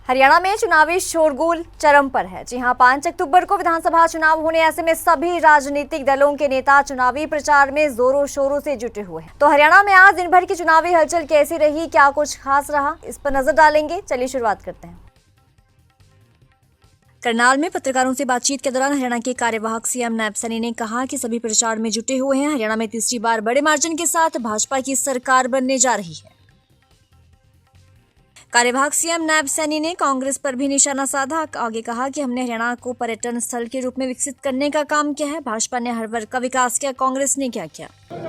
हरियाणा में चुनावी शोरगुल चरम पर है। जी हां, 5 अक्टूबर को विधानसभा चुनाव होने, ऐसे में सभी राजनीतिक दलों के नेता चुनावी प्रचार में जोरों शोरों से जुटे हुए हैं। तो हरियाणा में आज दिन भर की चुनावी हलचल कैसी रही, क्या कुछ खास रहा, इस पर नजर डालेंगे। चलिए शुरुआत करते हैं। करनाल में पत्रकारों से बातचीत के दौरान हरियाणा के कार्यवाहक सीएम नायब सैनी ने कहा कि सभी प्रचार में जुटे हुए हैं। हरियाणा में तीसरी बार बड़े मार्जिन के साथ भाजपा की सरकार बनने जा रही है। कार्यवाहक सीएम नायब सैनी ने कांग्रेस पर भी निशाना साधा। आगे कहा कि हमने हरियाणा को पर्यटन स्थल के रूप में विकसित करने का काम किया है। भाजपा ने हर वर्ग का विकास किया, कांग्रेस ने क्या किया?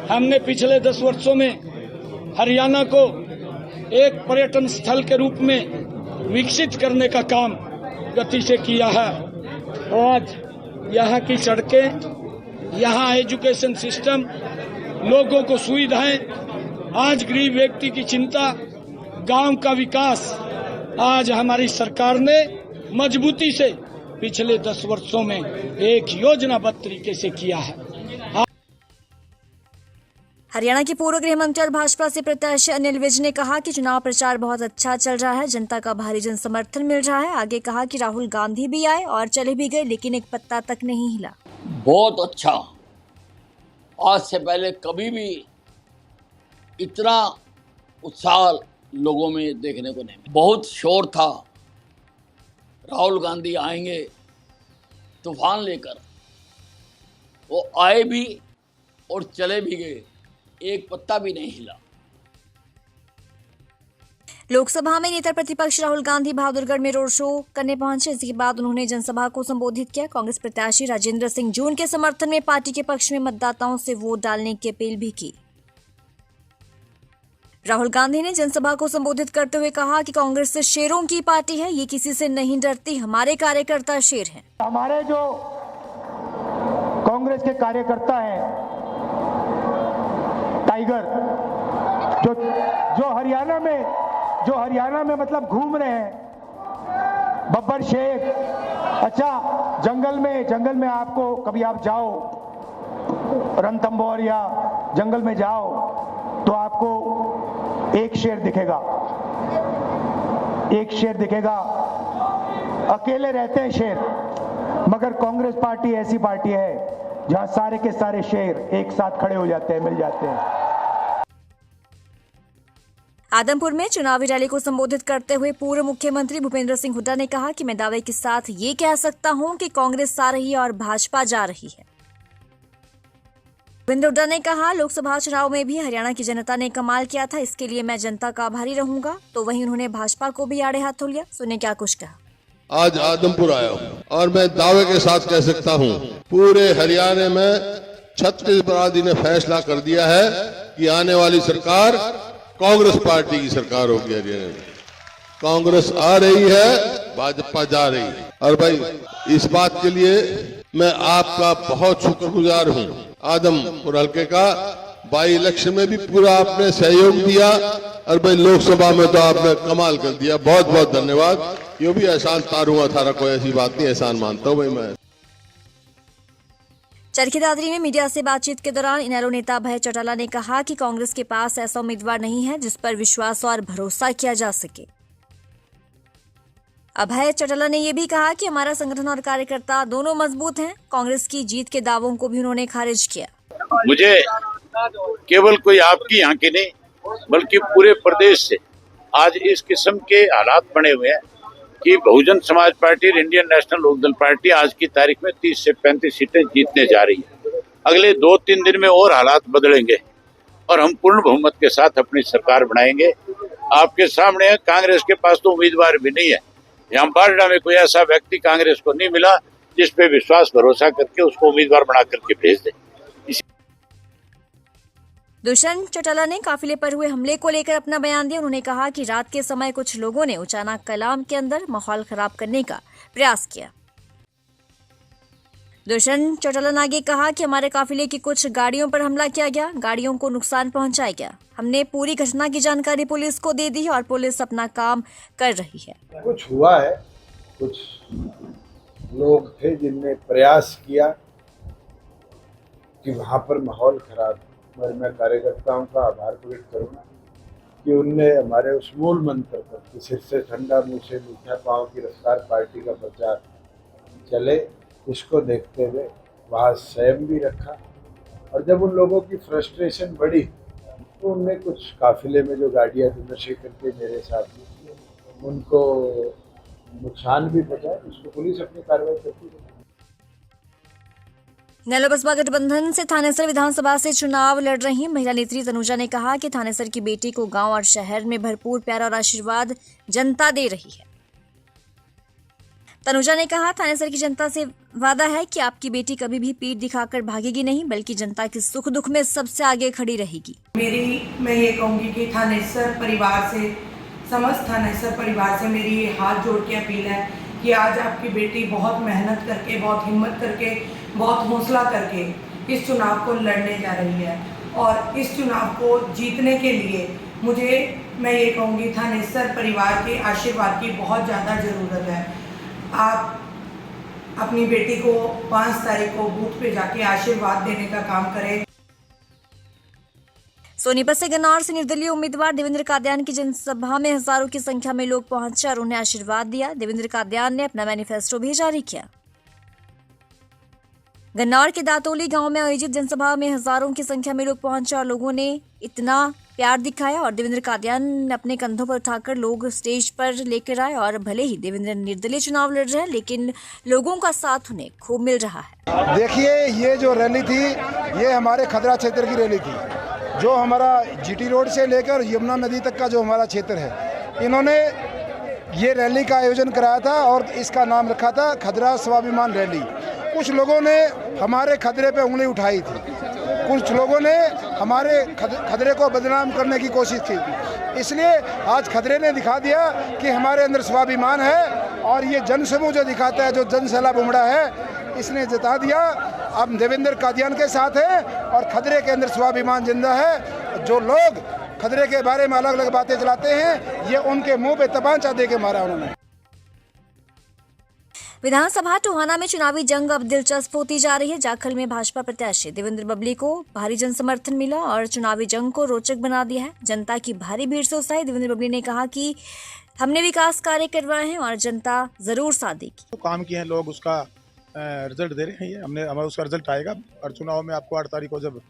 हमने पिछले 10 वर्षों में हरियाणा को एक पर्यटन स्थल के रूप में विकसित करने का काम गति से किया है। आज यहाँ की सड़कें, यहाँ एजुकेशन सिस्टम, लोगों को सुविधाएं, आज गरीब व्यक्ति की चिंता, गांव का विकास, आज हमारी सरकार ने मजबूती से पिछले 10 वर्षों में एक योजनाबद्ध तरीके से किया है। हरियाणा के पूर्व गृह मंत्री और भाजपा से प्रत्याशी अनिल विज ने कहा कि चुनाव प्रचार बहुत अच्छा चल रहा है, जनता का भारी जन समर्थन मिल रहा है। आगे कहा कि राहुल गांधी भी आए और चले भी गए, लेकिन एक पत्ता तक नहीं हिला। बहुत अच्छा, आज से पहले कभी भी इतना उत्साह लोगों में देखने को नहीं। बहुत शोर था, राहुल गांधी आएंगे तूफान लेकर, वो आए भी और चले भी गए, एक पत्ता भी नहीं हिला। लोकसभा में नेता प्रतिपक्ष राहुल गांधी बहादुरगढ़ में रोड शो करने पहुंचे। इसके बाद उन्होंने जनसभा को संबोधित किया। कांग्रेस प्रत्याशी राजेंद्र सिंह जून के समर्थन में पार्टी के पक्ष में मतदाताओं से वोट डालने की अपील भी की। राहुल गांधी ने जनसभा को संबोधित करते हुए कहा कि कांग्रेस शेरों की पार्टी है, ये किसी से नहीं डरती, हमारे कार्यकर्ता शेर हैं। हमारे जो कांग्रेस के कार्यकर्ता हैं, टाइगर, जो हरियाणा में मतलब घूम रहे हैं, बब्बर शेर। अच्छा, जंगल में आपको कभी आप जाओ, रणथंभौर या जंगल में जाओ तो आपको एक शेर दिखेगा, अकेले रहते हैं शेर। मगर कांग्रेस पार्टी ऐसी पार्टी है जहां सारे के सारे शेर एक साथ खड़े हो जाते हैं, मिल जाते हैं। आदमपुर में चुनावी रैली को संबोधित करते हुए पूर्व मुख्यमंत्री भूपेंद्र सिंह हुड्डा ने कहा कि मैं दावे के साथ ये कह सकता हूं कि कांग्रेस आ रही है और भाजपा जा रही है। भूपेंद्र हुड्डा ने कहा, लोकसभा चुनाव में भी हरियाणा की जनता ने कमाल किया था, इसके लिए मैं जनता का आभारी रहूंगा। तो वहीं उन्होंने भाजपा को भी आड़े हाथों लिया। सुने क्या कुछ कहा। आज आदमपुर आया हूं और मैं दावे के साथ कह सकता हूं, पूरे हरियाणा में छत्तीस बरादरी ने फैसला कर दिया है कि आने वाली सरकार कांग्रेस पार्टी की सरकार होगी। हरियाणा में कांग्रेस आ रही है, भाजपा जा रही है। और भाई, इस बात के लिए मैं आपका बहुत शुक्रगुजार हूं। आदमपुर हल्के का बाई इलेक्शन में भी पूरा आपने सहयोग दिया और भाई लोकसभा में तो आपने कमाल कर दिया। बहुत बहुत धन्यवाद। ये भी एहसान तारूंगा थारा, कोई ऐसी बात नहीं, एहसान मानता हूं भाई मैं। चरखी दादरी में मीडिया से बातचीत के दौरान इनेलो नेता अभय चौटाला ने कहा कि कांग्रेस के पास ऐसा उम्मीदवार नहीं है जिस पर विश्वास और भरोसा किया जा सके। अभय चौटाला ने यह भी कहा कि हमारा संगठन और कार्यकर्ता दोनों मजबूत हैं। कांग्रेस की जीत के दावों को भी उन्होंने खारिज किया। मुझे केवल कोई आपकी यहाँ की नहीं बल्कि पूरे प्रदेश से आज इस किस्म के हालात बने हुए हैं कि बहुजन समाज पार्टी और इंडियन नेशनल लोकदल पार्टी आज की तारीख में 30 से 35 सीटें जीतने जा रही है। अगले 2-3 दिन में और हालात बदलेंगे और हम पूर्ण बहुमत के साथ अपनी सरकार बनाएंगे। आपके सामने कांग्रेस के पास तो उम्मीदवार भी नहीं है। यहाँ बारडा में कोई ऐसा व्यक्ति कांग्रेस को नहीं मिला जिस पे विश्वास भरोसा करके उसको उम्मीदवार बना करके भेज दे। दुष्यंत चौटाला ने काफिले पर हुए हमले को लेकर अपना बयान दिया। उन्होंने कहा कि रात के समय कुछ लोगों ने उचाना कलाम के अंदर माहौल खराब करने का प्रयास किया। दुष्यंत चौटाला ने आगे कहा कि हमारे काफिले की कुछ गाड़ियों पर हमला किया गया, गाड़ियों को नुकसान पहुंचाया गया। हमने पूरी घटना की जानकारी पुलिस को दे दी और पुलिस अपना काम कर रही है। कुछ हुआ है, कुछ लोग थे जिनने प्रयास किया कि वहां पर माहौल खराब। मैं कार्यकर्ताओं का आभार प्रकट करूंगा कि उनने हमारे उस मूल मंत्र पर कि सिर से ठंडा मुंह से मीठा पाँव की रफ्तार पार्टी का प्रचार चले, इसको देखते हुए वहाँ स्वयं भी रखा। और जब उन लोगों की फ्रस्ट्रेशन बढ़ी तो उनने कुछ काफिले में जो गाड़ियाँ नशे करके मेरे साथ थी उनको नुकसान भी पहुंचा, उसको पुलिस अपनी कार्रवाई करती है। नेलो बसपा गठबंधन से थानेसर विधानसभा से चुनाव लड़ रही महिला नेत्री तनुजा ने कहा कि थानेसर की बेटी को गांव और शहर में भरपूर प्यार और आशीर्वाद जनता दे रही है। तनुजा ने कहा, थानेसर की जनता से वादा है कि आपकी बेटी कभी भी पीठ दिखाकर भागेगी नहीं, बल्कि जनता के सुख दुख में सबसे आगे खड़ी रहेगी। मैं ये कहूँगी कि थानेसर परिवार से, समस्त थानेसर परिवार से मेरी ये हाथ जोड़ के अपील है कि आज आपकी बेटी बहुत मेहनत करके, बहुत हिम्मत करके, बहुत हौसला करके इस चुनाव को लड़ने जा रही है। और इस चुनाव को जीतने के लिए मैं ये कहूँगी थानेसर परिवार के आशीर्वाद की बहुत ज़्यादा ज़रूरत है। आप अपनी बेटी को 5 तारीख को बूथ पे जाके आशीर्वाद देने का काम करें। सोनीपत से गन्नौर से निर्दलीय उम्मीदवार देवेंद्र कादियान की जनसभा में हजारों की संख्या में लोग पहुंचे और उन्हें आशीर्वाद दिया। देवेंद्र कादियान ने अपना मैनिफेस्टो भी जारी किया। गन्नौर के दातोली गांव में आयोजित जनसभा में हजारों की संख्या में लोग पहुंचे और लोगों ने इतना प्यार दिखाया और देवेंद्र कादियान अपने कंधों पर उठाकर लोग स्टेज पर लेकर आए। और भले ही देवेंद्र निर्दलीय चुनाव लड़ रहे हैं, लेकिन लोगों का साथ उन्हें खूब मिल रहा है। देखिए, ये जो रैली थी ये हमारे खदरा क्षेत्र की रैली थी, जो हमारा जीटी रोड से लेकर यमुना नदी तक का जो हमारा क्षेत्र है, इन्होंने ये रैली का आयोजन कराया था और इसका नाम रखा था खदरा स्वाभिमान रैली। कुछ लोगों ने हमारे खदरे पे उंगली उठाई थी, कुछ लोगों ने हमारे खदरे को बदनाम करने की कोशिश की थी। इसलिए आज खदरे ने दिखा दिया कि हमारे अंदर स्वाभिमान है और ये जनसमूह जो दिखाता है, जो जन सैलाब उमड़ा है, इसने जता दिया अब देवेंद्र कादियान के साथ है और खदरे के अंदर स्वाभिमान जिंदा है। जो लोग खदरे के बारे में अलग अलग बातें चलाते हैं, ये उनके मुंह पे तमाचा दे के मारा उन्होंने। विधानसभा टोहाना में चुनावी जंग अब दिलचस्प होती जा रही है। जाखल में भाजपा प्रत्याशी देवेंद्र बबली को भारी जन समर्थन मिला और चुनावी जंग को रोचक बना दिया है। जनता की भारी भीड़ से उत्साहित देवेंद्र बबली ने कहा कि हमने विकास कार्य करवाए हैं और जनता जरूर साथ देगी। तो काम किए हैं लोग, उसका रिजल्ट दे रहे हैं। हमारा उसका रिजल्ट आएगा और चुनाव में आपको 8 तारीख को जब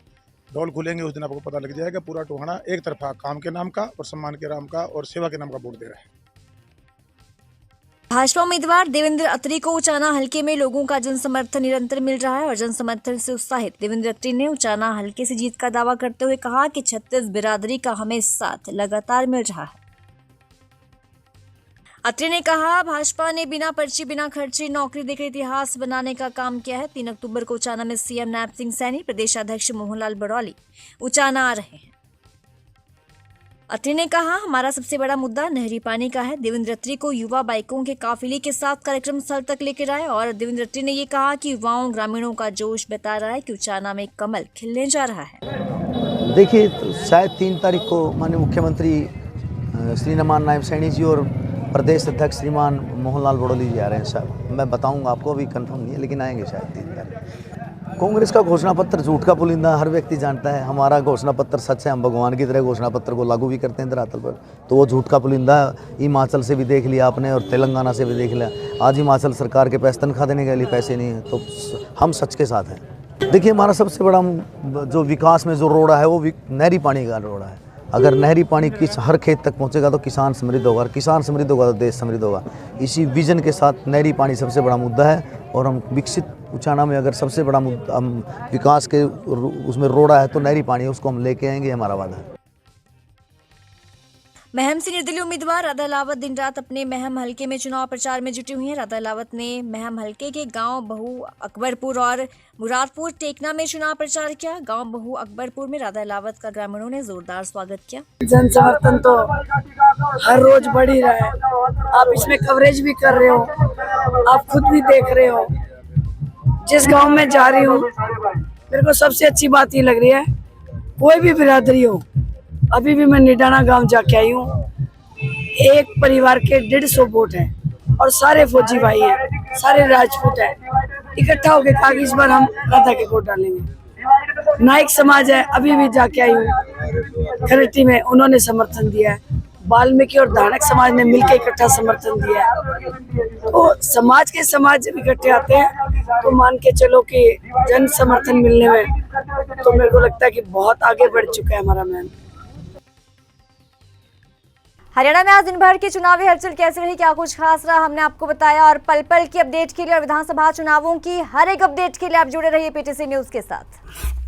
ढोल खुलेंगे उस दिन आपको पता लग जाएगा। पूरा टोहाना एक तरफा काम के नाम का और सम्मान के नाम का और सेवा के नाम का वोट दे रहा है। भाजपा उम्मीदवार देवेंद्र अत्री को उचाना हलके में लोगों का जन समर्थन निरंतर मिल रहा है और जन समर्थन से उत्साहित देवेंद्र अत्री ने उचाना हलके से जीत का दावा करते हुए कहा कि छत्तीस बिरादरी का हमें साथ लगातार मिल रहा है। अत्री ने कहा, भाजपा ने बिना पर्ची बिना खर्चे नौकरी देकर इतिहास बनाने का काम किया है। 3 अक्टूबर को उचाना में सीएम नैब सिंह सैनी, प्रदेशाध्यक्ष मोहनलाल बड़ौली उचाना आ रहे हैं। अत्री ने कहा, हमारा सबसे बड़ा मुद्दा नहरी पानी का है। देवेंद्र अत्री को युवा बाइकों के काफिले के साथ कार्यक्रम स्थल तक लेकर आए और देवेंद्र अत्री ने ये कहा कि युवाओं ग्रामीणों का जोश बता रहा है कि उचाना में कमल खिलने जा रहा है। देखिए, शायद 3 तारीख को माननीय मुख्यमंत्री श्री नमान नायब सैनी जी और प्रदेश अध्यक्ष श्रीमान मोहनलाल बड़ौली जी आ रहे हैं। साहब मैं बताऊंगा आपको, अभी कंफर्म नहीं है, लेकिन आएंगे शायद 3 तारीख। कांग्रेस का घोषणा पत्र झूठ का पुलिंदा हर व्यक्ति जानता है। हमारा घोषणा पत्र सच है, हम भगवान की तरह घोषणा पत्र को लागू भी करते हैं धरातल पर। तो वो झूठ का पुलिंदा हिमाचल से भी देख लिया आपने और तेलंगाना से भी देख लिया। आज हिमाचल सरकार के पास तनख्वाह देने के लिए पैसे नहीं है, तो हम सच के साथ हैं। देखिए, हमारा सबसे बड़ा जो विकास में जो रोड़ा है वो नहरी पानी का रोड़ा है। अगर नहरी पानी हर खेत तक पहुंचेगा तो किसान समृद्ध होगा और किसान समृद्ध होगा तो देश समृद्ध होगा। इसी विजन के साथ नहरी पानी सबसे बड़ा मुद्दा है और हम विकसित उचाना में अगर सबसे बड़ा हम विकास के उसमें रोड़ा है तो नहरी पानी है, उसको हम लेके आएंगे, हमारा वादा है। महम से निर्दलीय उम्मीदवार राधा लावत दिन रात अपने महम हलके में चुनाव प्रचार में जुटी हुई हैं। राधा लावत ने महम हलके के गांव बहु अकबरपुर और मुरादपुर टेकना में चुनाव प्रचार किया। गांव बहु अकबरपुर में राधा लावत का ग्रामीणों ने जोरदार स्वागत किया। जन समर्थन तो हर रोज बढ़ ही रहा है। आप इसमें कवरेज भी कर रहे हो, आप खुद भी देख रहे हो। जिस गाँव में जा रही हूँ मेरे को सबसे अच्छी बात ये लग रही है, कोई भी बिरादरी हो, अभी भी मैं निडाना गांव जाके आई हूँ, एक परिवार के 150 वोट हैं और सारे फौजी भाई हैं, सारे राजपूत हैं। इकट्ठा होकर कहा कि इस बार हम राधा के वोट डालेंगे। नाइक समाज है, अभी भी जाके आई हूँ खरेटी में, उन्होंने समर्थन दिया है। वाल्मीकि और धारक समाज ने मिलकर इकट्ठा समर्थन दिया है। तो समाज जब इकट्ठे आते हैं तो मान के चलो कि जन समर्थन मिलने में तो मेरे को लगता है कि बहुत आगे बढ़ चुका है हमारा मैन। हरियाणा में आज दिन भर की चुनावी हलचल कैसे रही, क्या कुछ खास रहा, हमने आपको बताया। और पल पल की अपडेट के लिए और विधानसभा चुनावों की हर एक अपडेट के लिए आप जुड़े रहिए पीटीसी न्यूज के साथ।